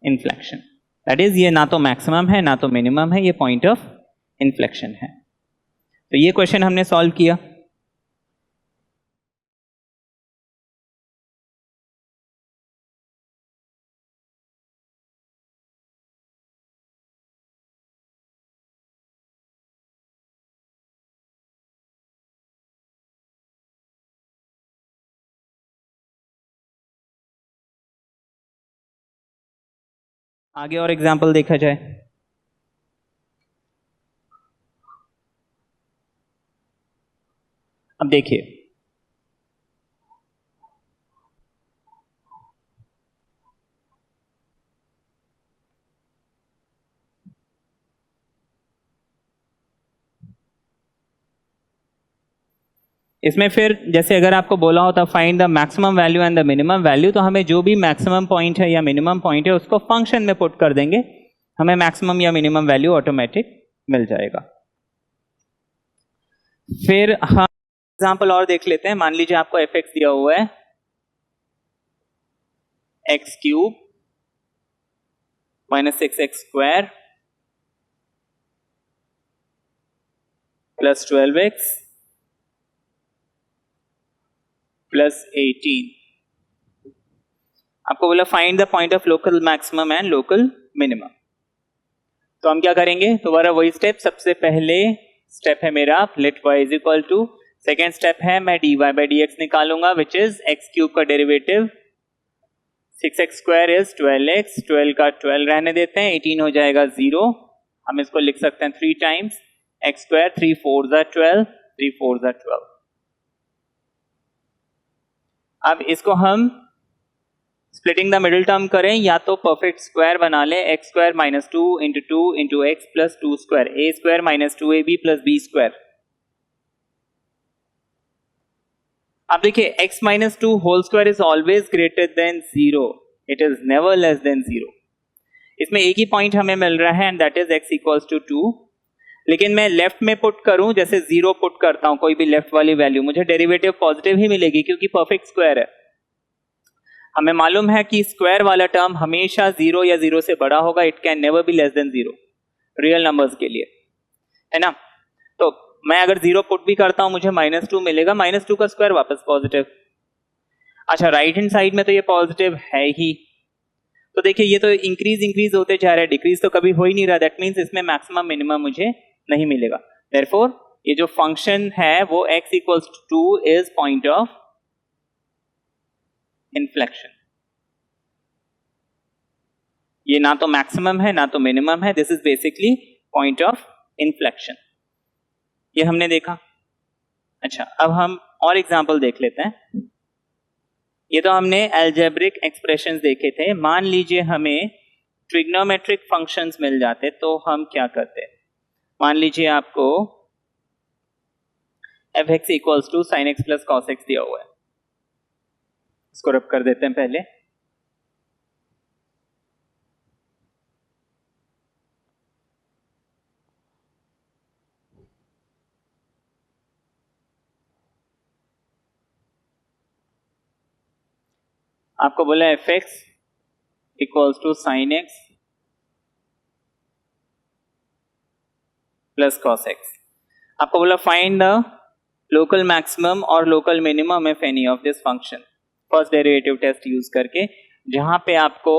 inflection, that is ये ना तो मैक्सिमम है ना तो मिनिमम है, ये पॉइंट ऑफ इन्फ्लेक्शन है। तो ये क्वेश्चन हमने सॉल्व किया। आगे और एग्जाम्पल देखा जाए, अब देखिए इसमें फिर जैसे अगर आपको बोला होता find the maximum value and the minimum value, तो हमें जो भी मैक्सिमम पॉइंट है या मिनिमम पॉइंट है उसको फंक्शन में पुट कर देंगे, हमें मैक्सिमम या मिनिमम वैल्यू ऑटोमेटिक मिल जाएगा। फिर हम एग्जांपल और देख लेते हैं। मान लीजिए आपको f(x) दिया हुआ है x³ - 6x² plus 12x plus 18। आपको बोला find the point of local maximum and local minimum. तो हम क्या करेंगे, दोबारा वही स्टेप। सबसे पहले स्टेप है मेरा let y is equal to, second step है मैं dy बाई dx निकालूंगा विच इज एक्स क्यूब का derivative 6x square is 12x, 12 का 12 रहने देते हैं, 18 हो जाएगा 0। हम इसको लिख सकते हैं 3 टाइम्स x स्क्वायर, 3 4 जा 12, 3 4 जा 12। अब इसको हम स्प्लिटिंग द मिडिल टर्म करें या तो परफेक्ट स्क्वायर बना ले, X square minus 2 into X plus 2 square, ए square minus 2ab plus B square. अब देखिए x minus 2 whole square is always greater than 0, it is never less than 0। इसमें एक ही पॉइंट हमें मिल रहा है and that is x equals to 2। लेकिन मैं लेफ्ट में पुट करूं, जैसे 0 पुट करता हूं कोई भी लेफ्ट वाली वैल्यू, मुझे डेरिवेटिव पॉजिटिव ही मिलेगी क्योंकि परफेक्ट स्क्वायर है। हमें मालूम है कि स्क्वायर वाला टर्म हमेशा 0 या 0 से बड़ा होगा, it can never be less than 0 real numbers के लिए, है ना। तो मैं अगर 0 पुट भी करता हूं मुझे -2 मिलेगा, -2 का स्क्वायर वापस पॉजिटिव। अच्छा, राइट हैंड साइड में तो ये पॉजिटिव है ही, तो देखिए ये तो इंक्रीज होते जा रहा है, डिक्रीज तो कभी हो ही नहीं रहा। दैट मीन्स इसमें मैक्सिमम मिनिमम मुझे नहीं मिलेगा। देयरफॉर ये जो फंक्शन है वो x equals to 2 is point of inflection. ये ना तो मैक्सिमम है ना तो मिनिमम है, this is basically point of inflection. ये हमने देखा। अच्छा, अब हम और एग्जांपल देख लेते हैं। ये तो हमने अलजेब्रिक एक्सप्रेशंस देखे थे। मान लीजिए हमें ट्रिग्नोमेट्रिक फंक्शंस मिल जाते तो हम क्या करते। मान लीजिए आपको f(x) equals to sin x plus cos x दिया हुआ है, इसको रब कर देते हैं पहले। आपको बोला f(x) equals to sin x plus cos x। आपको बोला फाइंड द लोकल मैक्सिमम और local minimum if any of this function, first derivative test use करके, जहां पे आपको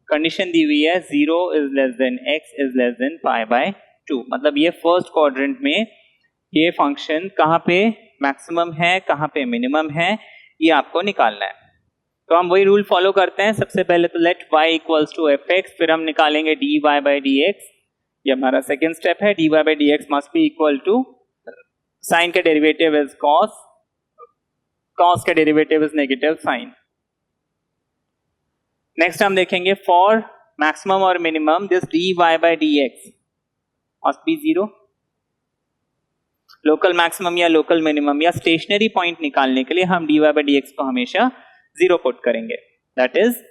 कंडीशन दी हुई है 0 is less than x is less than pi by 2। मतलब ये फर्स्ट क्वाड्रेंट में ये फंक्शन कहाँ पे मैक्सिमम है कहाँ पे मिनिमम है, ये आपको निकालना है। तो हम वही रूल फॉलो करते हैं। सबसे पहले तो let y equals to fx, फिर हम निकालेंगे dy बाई dx। ये हमारा सेकेंड स्टेप है। dy by dx must be equal to sine का डेरिवेटिव इज cos, cos का derivative is negative sine. Next हम देखेंगे फॉर मैक्सिमम और minimum this dy by dx must be 0। Local maximum या लोकल मिनिमम या स्टेशनरी पॉइंट निकालने के लिए हम dy बाई dx को हमेशा 0 पुट करेंगे। दैट इज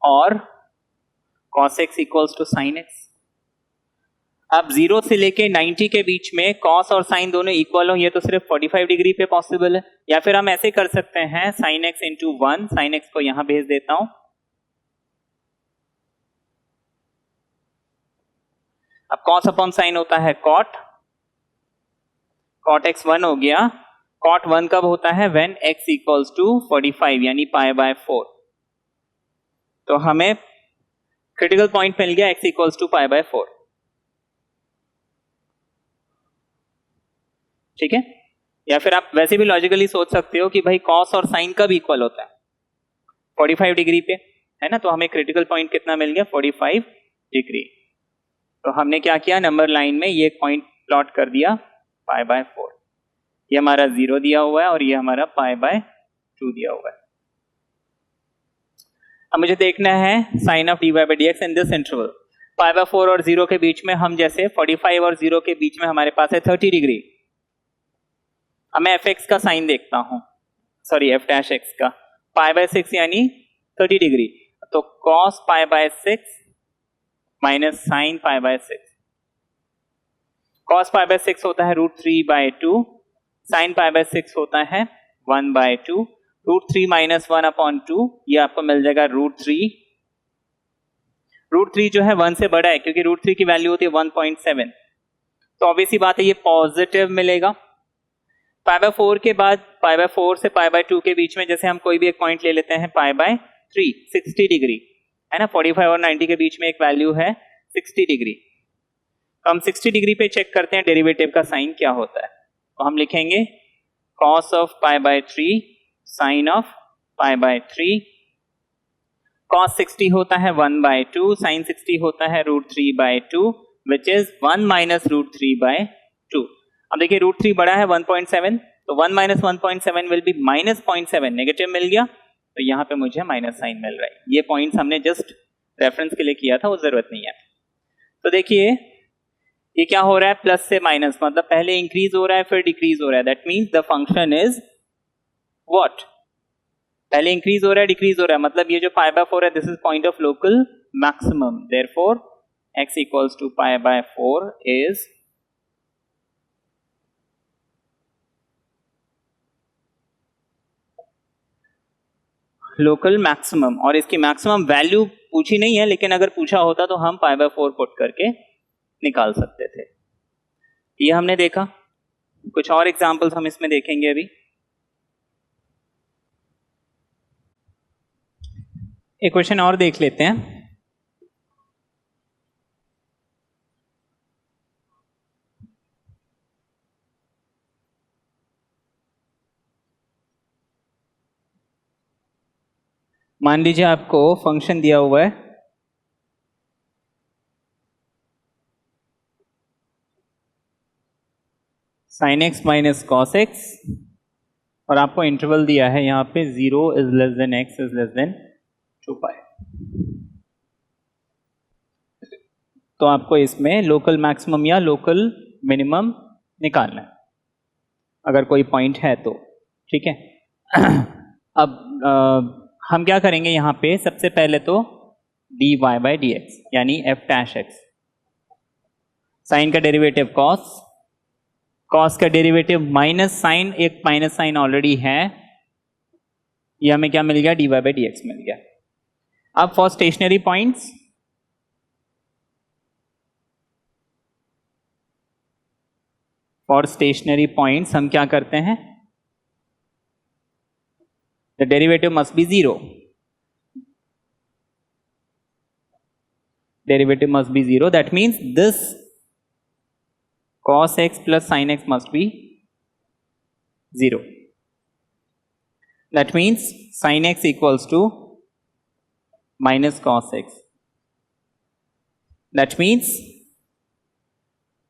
और cos x equals to sin x। अब 0 से लेके 90 के बीच में cos और sin दोनों इक्वल हो, ये तो सिर्फ 45 डिग्री पे पॉसिबल है। या फिर हम ऐसे कर सकते हैं sin x into 1, sin x को यहां भेज देता हूं। अब cos अपॉन sin होता है cot, cot x 1 हो गया। cot 1 कब होता है, when x इक्वल्स टू 45 यानी पाई बाय 4। तो हमें क्रिटिकल पॉइंट मिल गया x equals to pi by 4। ठीक है। या फिर आप वैसे भी लॉजिकली सोच सकते हो कि भाई cos और sin कब इक्वल होता है, 45 डिग्री पे, है ना। तो हमें क्रिटिकल पॉइंट कितना मिल गया, 45 डिग्री। तो हमने क्या किया, नंबर लाइन में ये पॉइंट प्लॉट कर दिया पाई बाय 4। ये हमारा 0 दिया हुआ है और ये हमारा पाई बाय 2 दिया हुआ है। अब मुझे देखना है sign of dy by dx in this interval. Pi by 4 और 0 के बीच में हम जैसे 45 और 0 के बीच में हमारे पास है 30 डिग्री। अब मैं fx का साइन देखता हूं, सॉरी f डैश x का, पाई बाय 6 यानी 30 डिग्री। तो cos pi by 6 minus sine pi by 6। cos pi by 6 होता है √3/2, साइन पाई बाय 6 होता है 1/2। √3 - 1/2 ये आपको मिल जाएगा √3 √3 जो है 1 से बड़ा है क्योंकि √3 की वैल्यू होती है 1.7, तो ऑब्वियसली बात है ये पॉजिटिव मिलेगा। π/4 के बाद π/4 से π/2 के बीच में जैसे हम कोई भी एक पॉइंट ले लेते हैं π/3 60 डिग्री है ना, 45 और 90 के बीच में एक वैल्यू है 60 डिग्री। तो हम 60 डिग्री पे चेक करते हैं डेरिवेटिव का साइन क्या होता है। तो हम लिखेंगे cos of π/3 sin of π/3, cos 60 होता है 1/2, sin 60 होता है √3/2 which is 1 minus √3/2। अब देखिए √3 बड़ा है 1.7, तो 1 minus 1.7 will be minus 0.7, negative मिल गया, तो यहाँ पे मुझे माइनस साइन मिल रहा है। ये पॉइंट्स हमने जस्ट रेफरेंस के लिए किया था, वो जरूरत नहीं है। तो देखिए ये क्या हो रहा है, प्लस से माइनस, मतलब पहले इंक्रीज हो रहा है फिर डिक्रीज हो रहा है। That means the function is what, पहले इंक्रीज हो रहा है डिक्रीज हो रहा है, मतलब ये जो π/4 है this is point of local maximum, therefore x equals to π/4 is local maximum. और इसकी मैक्सिमम वैल्यू पूछी नहीं है, लेकिन अगर पूछा होता तो हम π/4 पुट करके निकाल सकते थे। ये हमने देखा, कुछ और एग्जांपल्स हम इसमें देखेंगे अभी। एक क्वेश्चन और देख लेते हैं। मान लीजिए आपको फंक्शन दिया हुआ है sin x माइनस कॉस x, और आपको इंटरवल दिया है यहाँ पे 0 is less than x is less than 2π। तो आपको इसमें लोकल मैक्सिमम या लोकल मिनिमम निकालना है अगर कोई पॉइंट है तो, ठीक है। अब हम क्या करेंगे यहाँ पे, सबसे पहले तो dy/dx यानी f'(x), साइन का डेरिवेटिव कॉस, कॉस का डेरिवेटिव माइनस साइन, एक माइनस साइन ऑलरेडी है, ये हमें क्या मिल गया, dy/dx मिल गया। अब for stationary points, for stationary points हम क्या करते हैं, the derivative must be 0, derivative must be 0, that means this cos x plus sin x must be 0, that means sin x equals to minus cos x, that means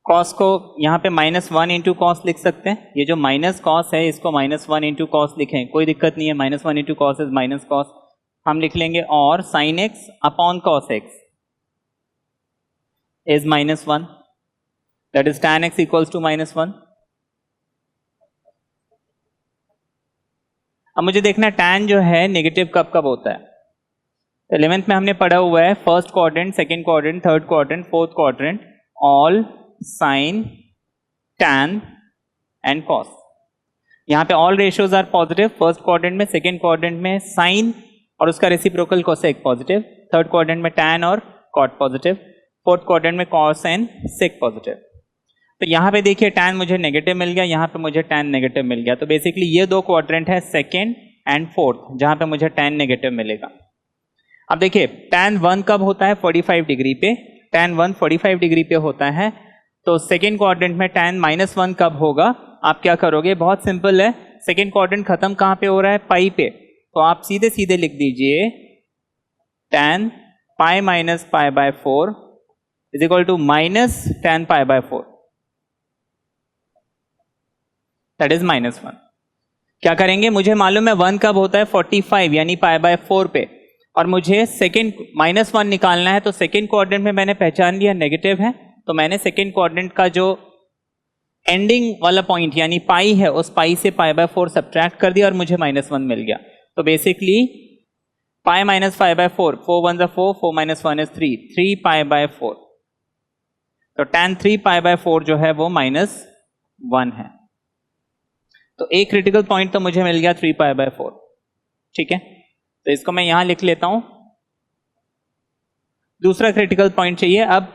cos को यहाँ पे -1 इंटू कॉस लिख सकते हैं। ये जो माइनस कॉस है इसको -1 इंटू कॉस लिखें, कोई दिक्कत नहीं है, -1 into cos is minus cos हम लिख लेंगे, और sine x upon cos x is -1, that is tan x equals to -1। अब मुझे देखना है tan जो है नेगेटिव कब कब होता है। 11th में हमने पढ़ा हुआ है first quadrant, second quadrant, third quadrant, fourth quadrant, all sine, tan and cos. यहाँ पे all ratios are positive, first quadrant में, सेकेंड क्वाड्रेंट में साइन और उसका reciprocal cosec positive, third quadrant में tan और कॉट पॉजिटिव, फोर्थ क्वाड्रेंट में कॉस एंड सेक पॉजिटिव। तो यहाँ पे देखिए tan मुझे नेगेटिव मिल गया, यहाँ पे मुझे tan नेगेटिव मिल गया। तो बेसिकली ये दो क्वाड्रेंट है सेकेंड एंड फोर्थ जहाँ पे मुझे tan नेगेटिव मिलेगा। अब देखिए tan 1 कब होता है, 45 डिग्री पे, tan 1 45 डिग्री पे होता है। तो सेकेंड क्वाड्रेंट में tan -1 कब होगा, आप क्या करोगे, बहुत सिंपल है, सेकेंड क्वाड्रेंट खत्म कहाँ पे हो रहा है, पाई पे, तो आप सीधे सीधे लिख दीजिए tan pi minus π/4 is equal to minus tan π/4, that is -1। क्या करेंगे, मुझे मालूम है 1 कब होता है, 45 यानी π/4 पे, और मुझे सेकेंड -1 निकालना है। तो सेकेंड क्वाड्रेंट में मैंने पहचान लिया नेगेटिव है, तो मैंने सेकेंड क्वाड्रेंट का जो एंडिंग वाला पॉइंट यानी पाई है उस पाई से π/4 सब्ट्रैक्ट कर दिया और मुझे -1 मिल गया। तो बेसिकली पाई माइनस π/4, 4 1 4, 4 - 1 is 3, 3 π/4, तो tan 3 π/4 जो है वो -1 है। तो एक क्रिटिकल पॉइंट तो मुझे मिल गया 3 π/4, ठीक है। तो इसको मैं यहां लिख लेता हूं दूसरा क्रिटिकल पॉइंट चाहिए। अब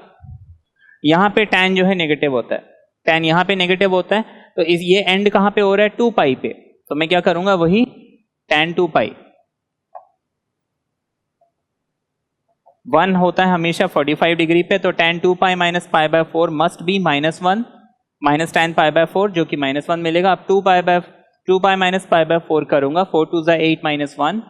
यहाँ पे tan जो है नेगेटिव होता है, tan यहाँ पे नेगेटिव होता है, तो इस ये एंड कहाँ पे हो रहा है, 2 पाई पे, तो मैं क्या करूंगा, वही tan 2 पाई। 1 होता है हमेशा 45 डिग्री पे, तो tan 2 pi minus pi by 4 must be -1 minus tan pi by 4 जो कि -1 मिलेगा। अब 2 पाई माइनस पाई बाय 4 करूंगा, 4 2 ज़ा 8 माइनस 1,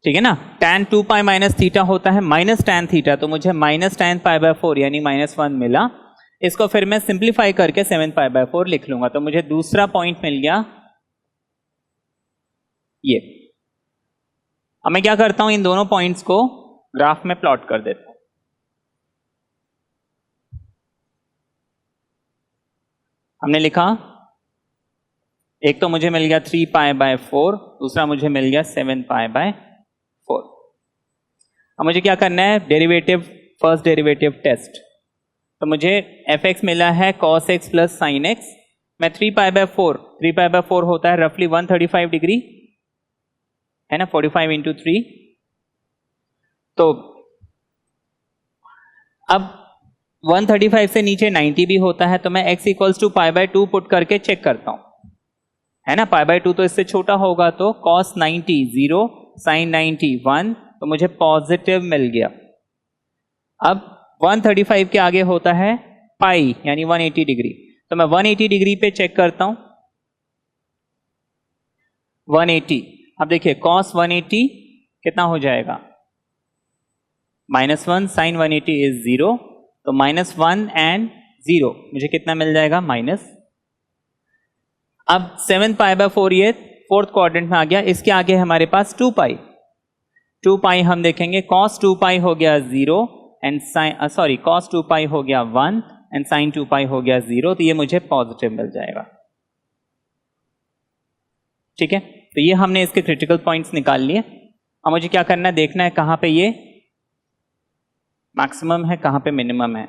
ठीक है ना। tan 2 पाई माइनस थीटा होता है माइनस tan थीटा, तो मुझे माइनस tan पाई बाय 4 यानी -1 मिला। इसको फिर मैं सिंप्लीफाई करके 7 पाई बाय 4 लिख लूंगा, तो मुझे दूसरा पॉइंट मिल गया ये। अब मैं क्या करता हूं, इन दोनों पॉइंट्स को ग्राफ में प्लॉट कर देता हूं। हमने लिखा, एक तो मुझे मिल गया 3 पाई बाय 4, दूसरा मुझे मिल गया 7 पाई बाय 4। अब मुझे क्या करना है, डेरिवेटिव, फर्स्ट डेरिवेटिव टेस्ट। तो मुझे f(x) मिला है cos x plus sin x। मैं 3 पाई बाय 4 होता है रफली 135 डिग्री, है ना, 45 इंटू 3। तो अब 135 से नीचे 90 भी होता है, तो मैं x equals to pi by 2 put करके चेक करता हूं, है ना। पाई बाय 2 तो इससे छोटा होगा, तो cos 90 0, sin 90 1, तो मुझे पॉजिटिव मिल गया। अब 135 के आगे होता है पाई यानी 180 डिग्री, तो मैं 180 डिग्री पे चेक करता हूं, 180। अब देखिए cos 180 कितना हो जाएगा, -1, sin 180 इज 0, तो -1 एंड 0 मुझे कितना मिल जाएगा, माइनस। अब 7 पाई बाय 4 ये फोर्थ क्वाड्रेंट में आ गया, इसके आगे हमारे पास 2 पाई हम देखेंगे, cos 2 पाई हो गया 0 एंड cos 2 पाई हो गया 1 एंड sin 2 पाई हो गया 0, तो ये मुझे पॉजिटिव मिल जाएगा, ठीक है। तो ये हमने इसके क्रिटिकल पॉइंट्स निकाल लिए। अब मुझे क्या करना है, देखना है कहां पे ये मैक्सिमम है, कहां पे मिनिमम है।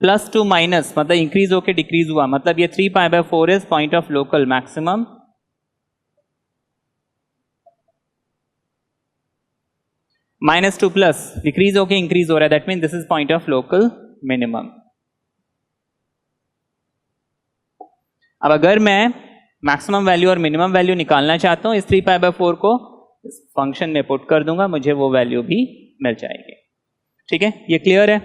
प्लस टू माइनस मतलब इंक्रीज होके डिक्रीज हुआ, मतलब ये 3 पाई by 4 is point of local maximum, -2 plus decrease होके इंक्रीज हो रहा है, that mean this is point of local minimum. अब अगर मैं मैक्सिमम वैल्यू और मिनिमम वैल्यू निकालना चाहता हूं, इस 3 पाई बाय 4 को इस फंक्शन में पुट कर दूंगा, मुझे वो वैल्यू भी मिल जाएगी, ठीक है। ये क्लियर है।